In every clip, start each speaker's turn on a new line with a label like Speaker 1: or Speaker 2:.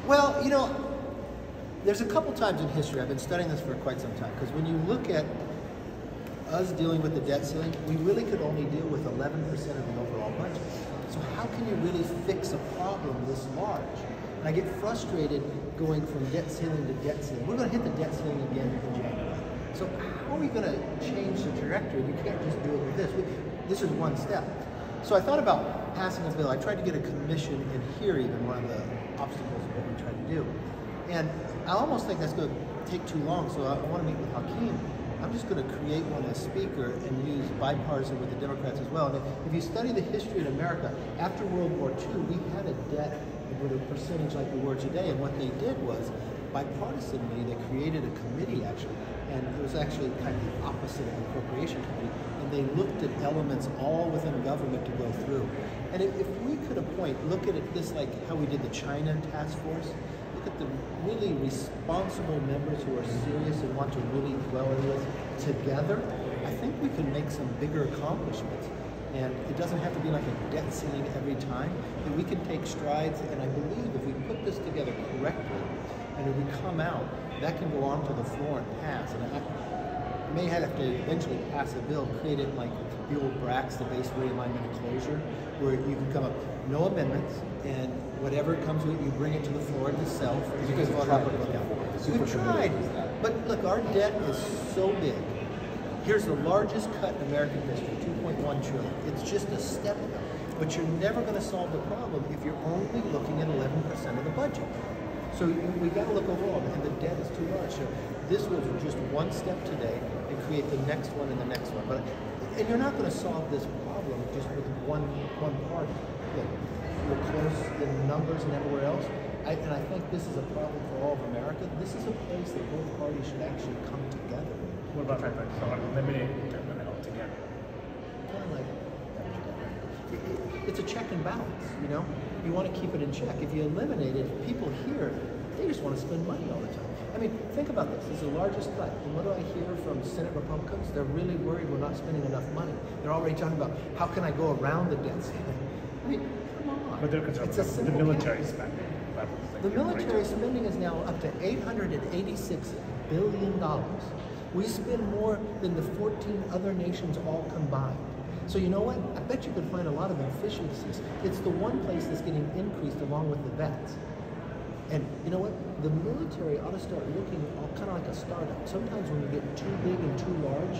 Speaker 1: Well, you know, there's a couple times in history, I've been studying this for quite some time, because when you look at us dealing with the debt ceiling, we really could only deal with 11% of the overall budget. So how can you really fix a problem this large? And I get frustrated going from debt ceiling to debt ceiling. We're going to hit the debt ceiling again in January. So how are we going to change the trajectory? We can't just do it with this. This is one step. So I thought about passing a bill. I tried to get a commission in here, even one of the obstacles of what we try to do. And I almost think that's going to take too long, so I want to meet with Hakeem. I'm just going to create one as speaker and use bipartisan with the Democrats as well. And if you study the history in America, after World War II, we had a debt with a percentage like we were today. And what they did was, bipartisanly, they created a committee, actually, and it was actually kind of the opposite of the appropriation committee. And they looked at elements all within government to go through. And if we could appoint, look at it this like how we did the China task force, look at the really responsible members who are serious and want to really dwell in this together, I think we can make some bigger accomplishments. And it doesn't have to be like a debt ceiling every time, but we can take strides, and I believe if we put this together correctly, and if we come out, that can go onto the floor and pass. And I may have to eventually pass a bill, create it like the old BRACs, the base realignment and closure, where you can come up, no amendments, and whatever comes with it, you bring it to the floor itself.
Speaker 2: You guys have tried to look at it.
Speaker 1: We've tried, but look, our debt is so big. Here's the largest cut in American history, 2.1 trillion. It's just a step, but you're never going to solve the problem if you're only looking at 11% of the budget. So we got to look overall, and the debt is too large. So this was just one step today, and create the next one and the next one. But and you're not going to solve this problem just with one party. Look, we're close in numbers and everywhere else. And I think this is a problem for all of America. This is a place that both parties should actually come together.
Speaker 2: What about trying to eliminate government altogether?
Speaker 1: Kind of like, it's a check and balance, you know? You want to keep it in check. If you eliminate it, people here, they just want to spend money all the time. I mean, think about this. It's the largest cut. And what do I hear from Senate Republicans? They're really worried we're not spending enough money. They're already talking about, how can I go around the debt ceiling? I mean, come on.
Speaker 2: But they're concerned with the military spending levels.
Speaker 1: The military spending is now up to $886 billion. We spend more than the 14 other nations all combined. So you know what? I bet you could find a lot of efficiencies. It's the one place that's getting increased along with the vets. And you know what? The military ought to start looking kind of like a startup. Sometimes when you get too big and too large,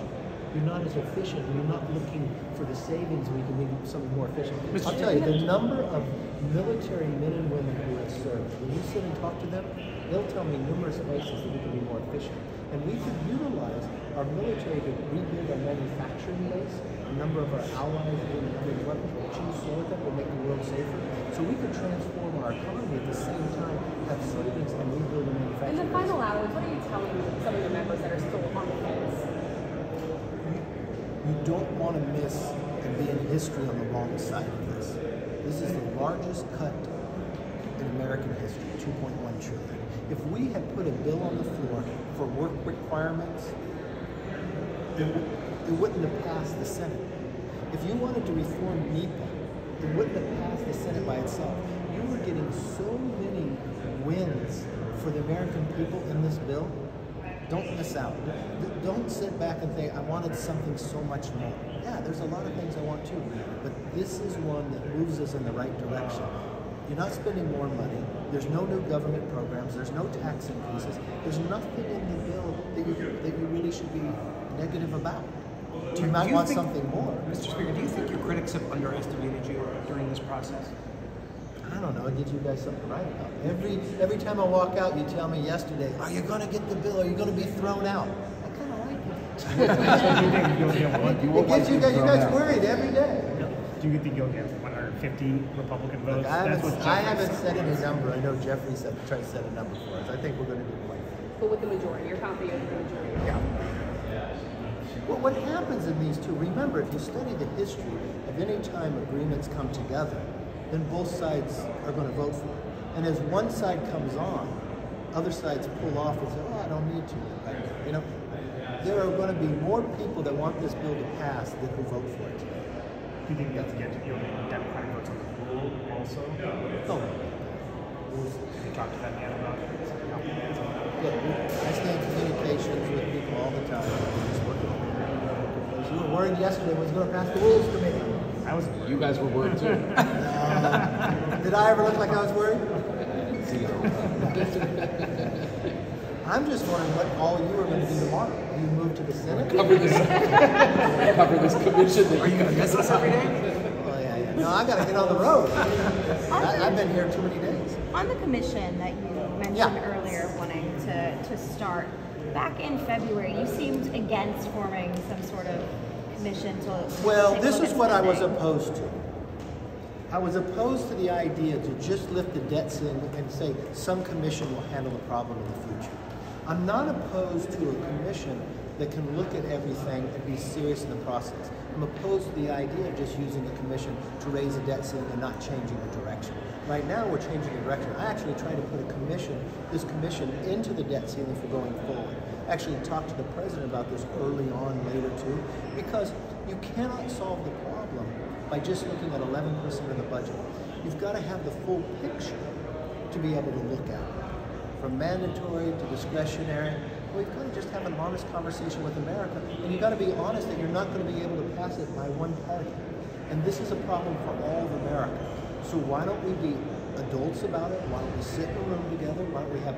Speaker 1: you're not as efficient. You're not looking for the savings where you can make something more efficient. I'll tell you, the number of military men and women who have served, when you sit and talk to them, they'll tell me numerous places that we can be more efficient. And we could utilize our military to rebuild our manufacturing base. A number of our allies in nuclear weapons will choose Silicon will make the world safer. So we could transform our economy at the same time, have savings and rebuild the manufacturing.
Speaker 3: In the final hours, what are you telling some of your members that are still on the fence?
Speaker 1: You don't want to miss and be in history on the wrong side of this. This is the largest cut in American history, 2.1 trillion. If we had put a bill on the floor for work requirements, it wouldn't have passed the Senate. If you wanted to reform NEPA, it wouldn't have passed the Senate by itself. You were getting so many wins for the American people in this bill. Don't miss out. Don't sit back and think, I wanted something so much more. Yeah, there's a lot of things I want too, but this is one that moves us in the right direction. You're not spending more money. There's no new government programs. There's no tax increases. There's nothing in the bill that you really should be negative about. You might want something more.
Speaker 4: Mr. Speaker, do you think your critics have underestimated you during this process?
Speaker 1: I don't know. It gives you guys something to write about. Every time I walk out, you tell me yesterday, are you going to get the bill? Are you going to be thrown out? I kind of like it. It gives you guys worried every day.
Speaker 2: Do you think you'll get 150 Republican votes?
Speaker 1: Look, I haven't set any number. I know Jeffrey tried to set a number for us. I think we're going to do quite well.
Speaker 3: But with the majority, you're confident with the majority?
Speaker 1: Yeah. Well, what happens in these two, remember, if you study the history of any time agreements come together, then both sides are going to vote for it. And as one side comes on, other sides pull off and say, oh, I don't need to. You know, there are going to be more people that want this bill to pass than who vote for it today.
Speaker 2: Do you think that's you'll get Democratic votes on the rule also?
Speaker 1: No.
Speaker 2: rules. Have you talked to them yet about it?
Speaker 1: Look, I stay in communications with people all the time. Just working on it. Because you were worried yesterday was going to pass the rules committee.
Speaker 2: I was worried.
Speaker 5: You guys were worried too.
Speaker 1: Did I ever look like I was worried? I'm just wondering what all you are going to do tomorrow. You move to the Senate?
Speaker 5: Cover this commission that
Speaker 4: Are you going to miss us every day?
Speaker 1: Oh, yeah. No, I got to get on the road. I've been here too many days.
Speaker 6: On the commission that you mentioned earlier, wanting to start, back in February, you seemed against forming some sort of commission to
Speaker 1: Well,
Speaker 6: take a
Speaker 1: this
Speaker 6: look
Speaker 1: is
Speaker 6: at
Speaker 1: what I was
Speaker 6: spending.
Speaker 1: opposed to. I was opposed to the idea to just lift the debt ceiling and say some commission will handle the problem in the future. I'm not opposed to a commission that can look at everything and be serious in the process. I'm opposed to the idea of just using the commission to raise the debt ceiling and not changing the direction. Right now, we're changing the direction. I actually tried to put this commission into the debt ceiling for going forward. Actually talked to the president about this early on, later too, because you cannot solve the problem by just looking at 11% of the budget. You've got to have the full picture to be able to look at it. From mandatory to discretionary, we've got to just have an honest conversation with America, and you've got to be honest that you're not going to be able to pass it by one party. And this is a problem for all of America. So why don't we be adults about it? Why don't we sit in a room together? Why don't we have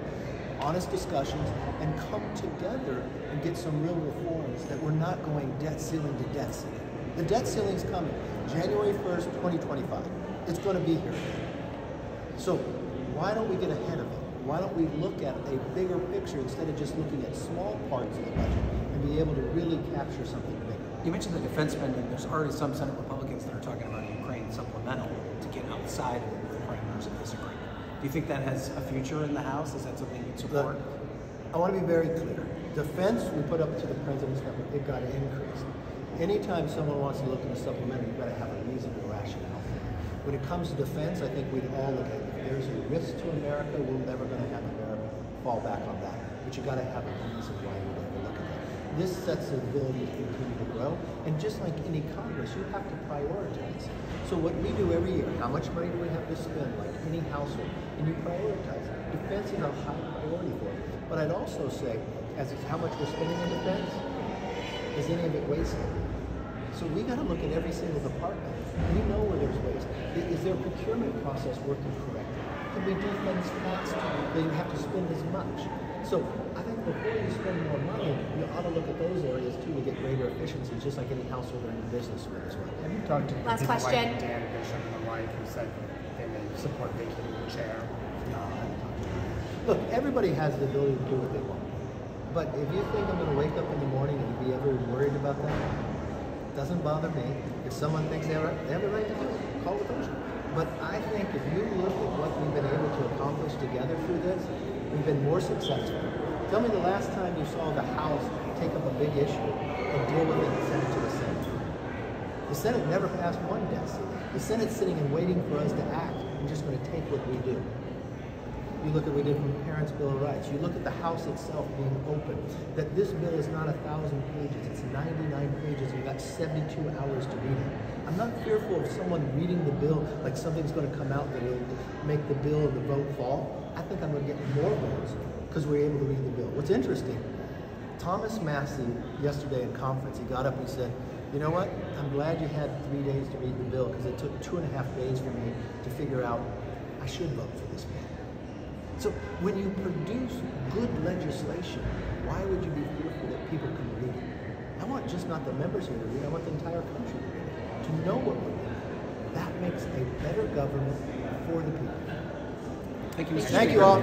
Speaker 1: honest discussions and come together and get some real reforms that we're not going debt ceiling to debt ceiling. The debt ceiling's coming January 1st, 2025. It's going to be here. So why don't we get ahead of it? Why don't we look at a bigger picture instead of just looking at small parts of the budget and be able to really capture something bigger?
Speaker 4: You mentioned the defense spending. There's already some Senate Republicans that are talking about a Ukraine supplemental to get outside of the parameters of this agreement. Do you think that has a future in the House? Is that something you'd support?
Speaker 1: Look, I want to be very clear. Defense, we put up to the president's number. It got increased. Anytime someone wants to look at a supplemental, you've got to have a reasonable rationale. When it comes to defense, I think we'd all look at it. If there's a risk to America, we're never going to have America fall back on that. But you've got to have a reason why you're going to look at that. This sets the ability to continue to grow. And just like any Congress, you have to prioritize. So what we do every year, how much money do we have to spend, like any household, and you prioritize. Defense is a high priority for it. But I'd also say, as it's how much we're spending in defense, is any of it wasted? So we got to look at every single department. We know where there's waste. Is their procurement process working correctly? Can we do things faster? Do you have to spend as much? So I think before you spend more money, you ought to look at those areas too to get greater efficiencies, just like any household or any business would as well.
Speaker 2: Have you talked to
Speaker 3: Last
Speaker 2: people
Speaker 3: question.
Speaker 2: like Dan Bishop and the like who said they may support vacating the chair?
Speaker 1: No, I haven't talked to them. Look, everybody has the ability to do what they want. But if you think I'm going to wake up in the morning and be ever worried about that, it doesn't bother me. If someone thinks they have the right to do it, call the person. But I think if you look at what we've been able to accomplish together through this, we've been more successful. Tell me the last time you saw the House take up a big issue and deal with it and send it to the Senate. The Senate never passed one debt ceiling. The Senate's sitting and waiting for us to act and just going to take what we do. You look at what we did from the Parents' Bill of Rights. You look at the House itself being open. That this bill is not 1,000 pages. It's 99 pages. And you've got 72 hours to read it. I'm not fearful of someone reading the bill like something's going to come out that will make the bill and the vote fall. I think I'm going to get more votes because we're able to read the bill. What's interesting, Thomas Massey, yesterday in conference, he got up and said, you know what, I'm glad you had 3 days to read the bill because it took 2.5 days for me to figure out I should vote for this bill. So when you produce good legislation, why would you be fearful that people can read it? I want just not the members here to read, I want the entire country to read it, to know what we're doing. That makes a better government for the people.
Speaker 4: Thank you, Mr.
Speaker 1: Thank
Speaker 4: Speaker.
Speaker 1: you all.